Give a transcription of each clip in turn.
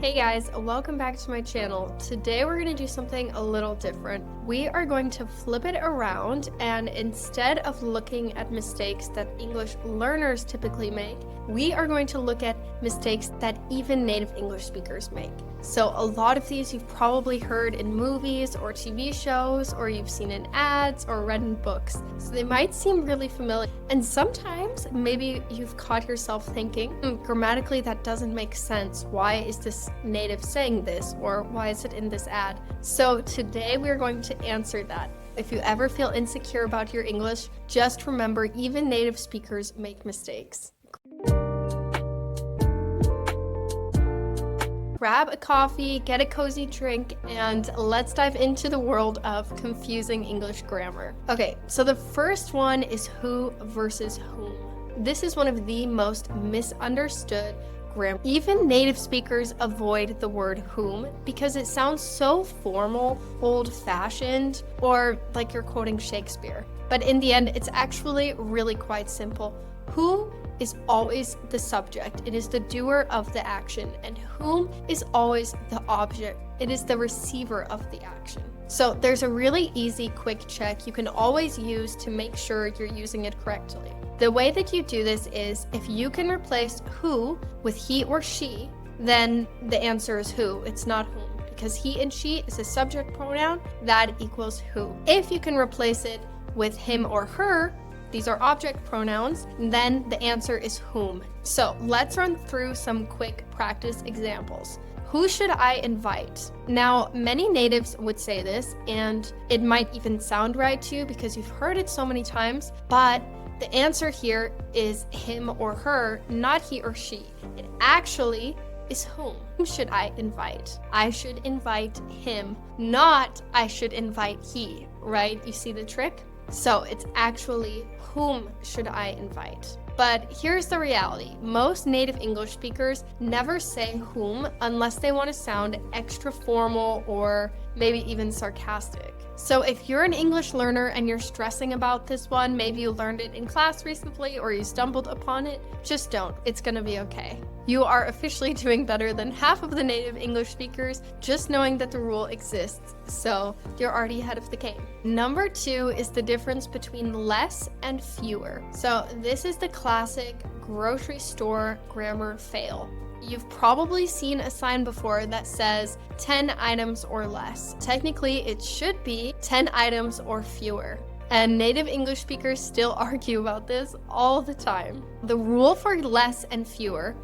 Hey guys, welcome back to my channel. Today we're going to do something a little different. We are going to flip it around, and instead of looking at mistakes that English learners typically make, we are going to look at mistakes that even native English speakers make. So a lot of these you've probably heard in movies or TV shows, or you've seen in ads or read in books. So they might seem really familiar. And sometimes maybe you've caught yourself thinking, grammatically that doesn't make sense. Why is this native saying this? Or why is it in this ad? So today we're going to answer that. If you ever feel insecure about your English, just remember even native speakers make mistakes. Grab a coffee, get a cozy drink, and let's dive into the world of confusing English grammar. Okay, so the first one is who versus whom. This is one of the most misunderstood grammar. Even native speakers avoid the word whom because it sounds so formal, old-fashioned, or like you're quoting Shakespeare. But in the end, it's actually really quite simple. Who is always the subject. It is the doer of the action, and whom is always the object. It is the receiver of the action. So there's a really easy quick check you can always use to make sure you're using it correctly. The way that you do this is if you can replace who with he or she, then the answer is who. It's not whom, because he and she is a subject pronoun that equals who. If you can replace it with him or her, these are object pronouns, then the answer is whom. So let's run through some quick practice examples. Who should I invite? Now, many natives would say this, and it might even sound right to you because you've heard it so many times, but the answer here is him or her, not he or she. It actually is whom. Who should I invite? I should invite him, not I should invite he, right? You see the trick? So it's actually whom should I invite? But here's the reality. Most native English speakers never say whom unless they want to sound extra formal or maybe even sarcastic. So if you're an English learner and you're stressing about this one, maybe you learned it in class recently or you stumbled upon it, just don't. It's gonna be okay. You are officially doing better than half of the native English speakers just knowing that the rule exists. So you're already ahead of the game. Number 2 is the difference between less and fewer. So this is the classic grocery store grammar fail. You've probably seen a sign before that says 10 items or less. Technically, it should be 10 items or fewer. And native English speakers still argue about this all the time. The rule for less and fewer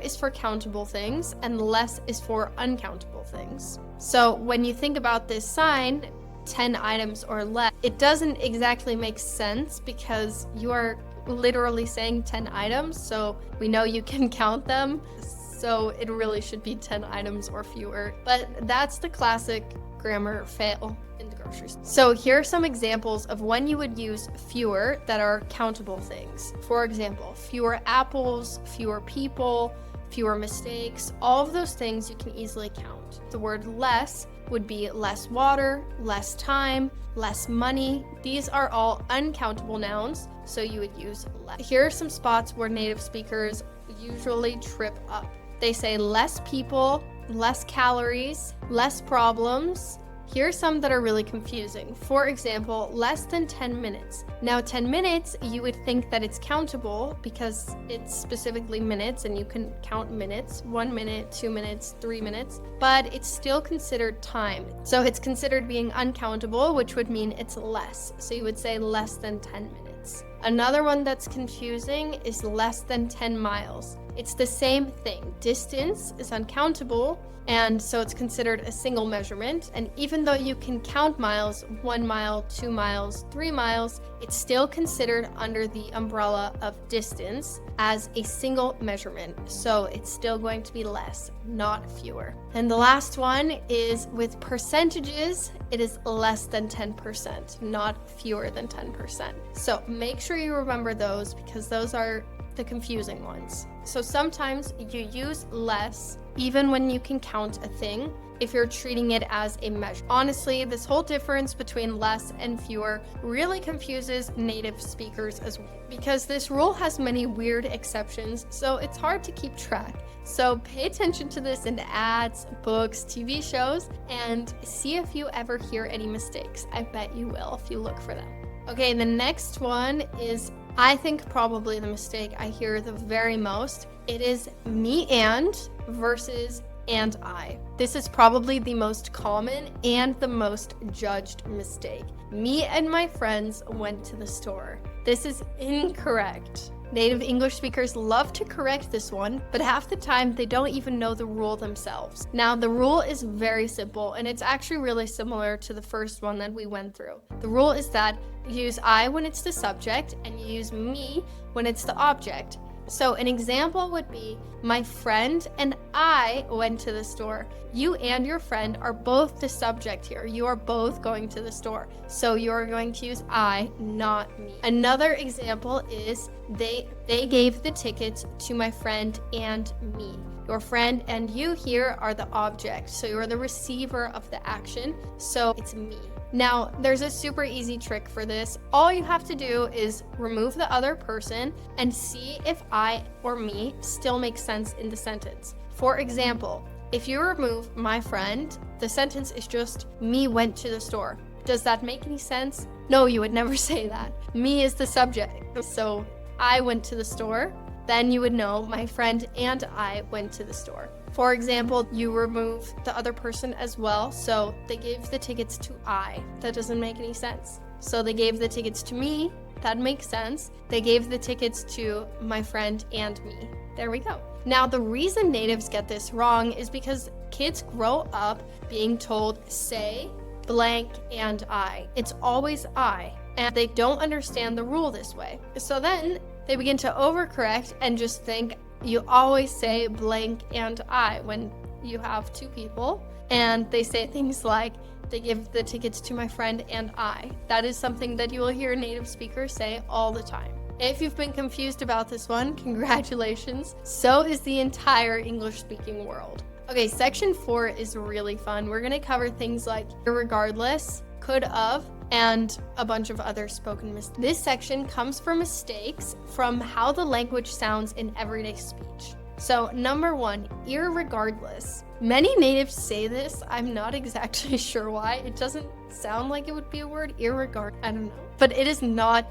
is for countable things and less is for uncountable things. So when you think about this sign, 10 items or less, it doesn't exactly make sense because you are literally saying 10 items, so we know you can count them, so it really should be 10 items or fewer. But that's the classic grammar fail in the grocery store. So here are some examples of when you would use fewer that are countable things. For example, fewer apples, fewer people, fewer mistakes, all of those things you can easily count. The word less would be less water, less time, less money. These are all uncountable nouns, so you would use less. Here are some spots where native speakers usually trip up. They say less people, less calories, less problems. Here are some that are really confusing. For example, less than 10 minutes. Now 10 minutes, you would think that it's countable because it's specifically minutes and you can count minutes, 1 minute, 2 minutes, 3 minutes, but it's still considered time. So it's considered being uncountable, which would mean it's less. So you would say less than 10 minutes. Another one that's confusing is less than 10 miles. It's the same thing. Distance is uncountable, and so it's considered a single measurement. And even though you can count miles, 1 mile, 2 miles, 3 miles, it's still considered under the umbrella of distance as a single measurement. So it's still going to be less, not fewer. And the last one is with percentages, it is less than 10%, not fewer than 10%. So make sure you remember those because those are the confusing ones. So sometimes you use less even when you can count a thing if you're treating it as a measure. Honestly, this whole difference between less and fewer really confuses native speakers as well, because this rule has many weird exceptions, so it's hard to keep track. So pay attention to this in ads, books, TV shows, and see if you ever hear any mistakes. I bet you will if you look for them. Okay, the next one is, I think, probably the mistake I hear the very most. It is me and versus and I. This is probably the most common and the most judged mistake. Me and my friends went to the store. This is incorrect. Native English speakers love to correct this one, but half the time they don't even know the rule themselves. Now, the rule is very simple, and it's actually really similar to the first one that we went through. The rule is that you use I when it's the subject, and you use me when it's the object. So an example would be, my friend and I went to the store. You and your friend are both the subject here. You are both going to the store. So you're going to use I, not me. Another example is, they gave the tickets to my friend and me. Your friend and you here are the object. So you're the receiver of the action. So it's me. Now, there's a super easy trick for this. All you have to do is remove the other person and see if I or me still makes sense in the sentence. For example, if you remove my friend, the sentence is just, me went to the store. Does that make any sense? No, you would never say that. Me is the subject. So I went to the store, then you would know my friend and I went to the store. For example, you remove the other person as well, so they gave the tickets to I. That doesn't make any sense. So they gave the tickets to me. That makes sense. They gave the tickets to my friend and me. There we go. Now, the reason natives get this wrong is because kids grow up being told, say, blank, and I. It's always I, and they don't understand the rule this way. So then they begin to overcorrect and just think, you always say blank and I when you have two people, and they say things like, they give the tickets to my friend and I. That is something that you will hear native speakers say all the time. If you've been confused about this one, congratulations. So is the entire English-speaking world. Okay, section 4 is really fun. We're gonna cover things like irregardless, could of, and a bunch of other spoken mistakes. This section comes from mistakes from how the language sounds in everyday speech. So number 1, irregardless. Many natives say this. I'm not exactly sure why. It doesn't sound like it would be a word, irregard. I don't know. But it is not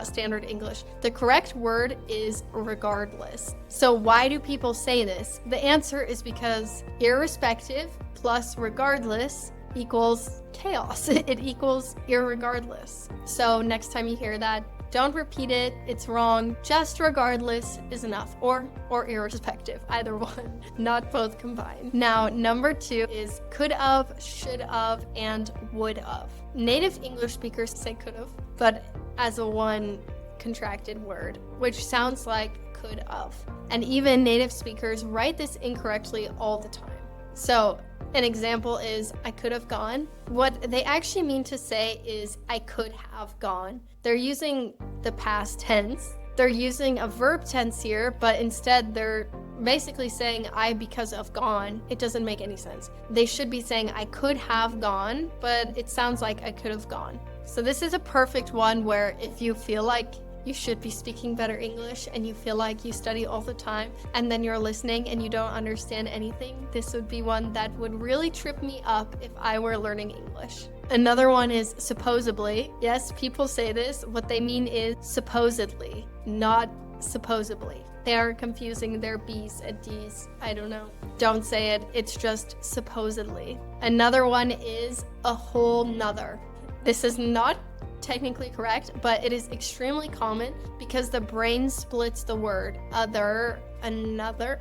standard English. The correct word is regardless. So why do people say this? The answer is because irrespective plus regardless equals chaos. It equals irregardless. So next time you hear that, don't repeat it. It's wrong. Just regardless is enough, or irrespective, either one, not both combined. Now, number 2 is could of, should of, and would of. Native English speakers say could of, but as a one contracted word, which sounds like could of. And even native speakers write this incorrectly all the time. So an example is, I could have gone. What they actually mean to say is, I could have gone. They're using the past tense. They're using a verb tense here, but instead they're basically saying I because of gone. It doesn't make any sense. They should be saying I could have gone, but it sounds like I could have gone. So this is a perfect one where if you feel like you should be speaking better English and you feel like you study all the time and then you're listening and you don't understand anything, this would be one that would really trip me up if I were learning English. Another one is supposedly. Yes, people say this. What they mean is supposedly, not supposedly. They are confusing their B's and D's. I don't know. Don't say it. It's just supposedly. Another one is a whole nother. This is not technically correct, but it is extremely common because the brain splits the word other, another,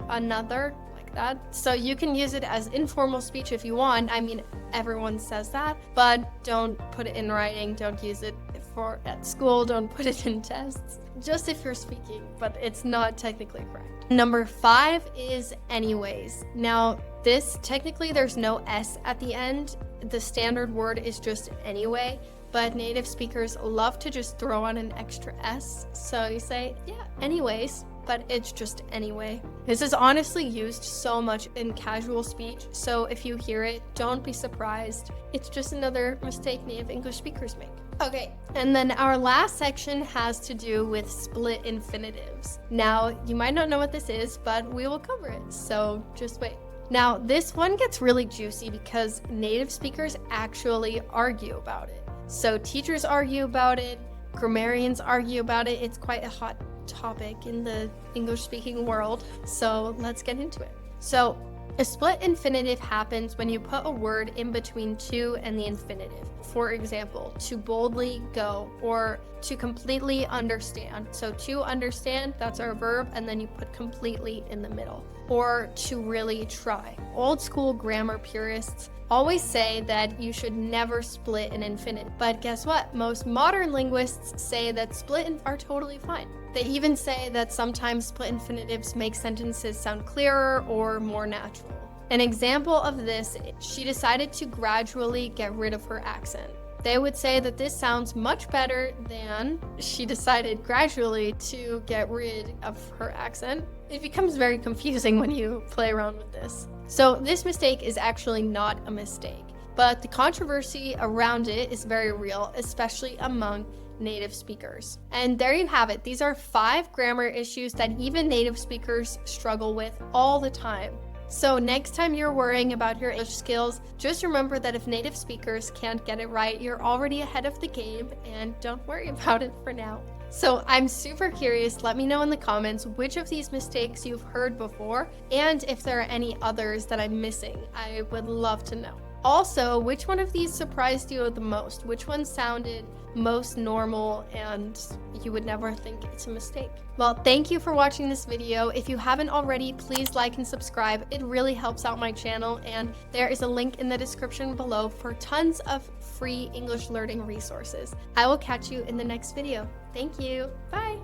like that. So you can use it as informal speech if you want. I mean, everyone says that, but don't put it in writing. Don't use it at school. Don't put it in tests. Just if you're speaking, but it's not technically correct. Number 5 is anyways. Now, this technically there's no S at the end. The standard word is just anyway. But native speakers love to just throw on an extra S. So you say, yeah, anyways. but it's just anyway. This is honestly used so much in casual speech, so if you hear it, don't be surprised. It's just another mistake native English speakers make. Okay, and then our last section has to do with split infinitives. Now, you might not know what this is, but we will cover it, so just wait. Now, this one gets really juicy because native speakers actually argue about it. So teachers argue about it, grammarians argue about it. It's quite a hot topic in the English-speaking world, so let's get into it. So, a split infinitive happens when you put a word in between to and the infinitive. For example, to boldly go or to completely understand. So to understand, that's our verb, and then you put completely in the middle. Or to really try. Old school grammar purists always say that you should never split an infinitive. But guess what? Most modern linguists say that split are totally fine. They even say that sometimes split infinitives make sentences sound clearer or more natural. An example of this, she decided to gradually get rid of her accent. They would say that this sounds much better than she decided gradually to get rid of her accent. It becomes very confusing when you play around with this. So this mistake is actually not a mistake, but the controversy around it is very real, especially among native speakers. And there you have it. These are 5 grammar issues that even native speakers struggle with all the time. So next time you're worrying about your English skills, just remember that if native speakers can't get it right, you're already ahead of the game, and don't worry about it for now. So I'm super curious, let me know in the comments which of these mistakes you've heard before, and if there are any others that I'm missing. I would love to know. Also, which one of these surprised you the most? Which one sounded most normal and you would never think it's a mistake? Well, thank you for watching this video. If you haven't already, please like and subscribe. It really helps out my channel, and there is a link in the description below for tons of free English learning resources. I will catch you in the next video. Thank you. Bye.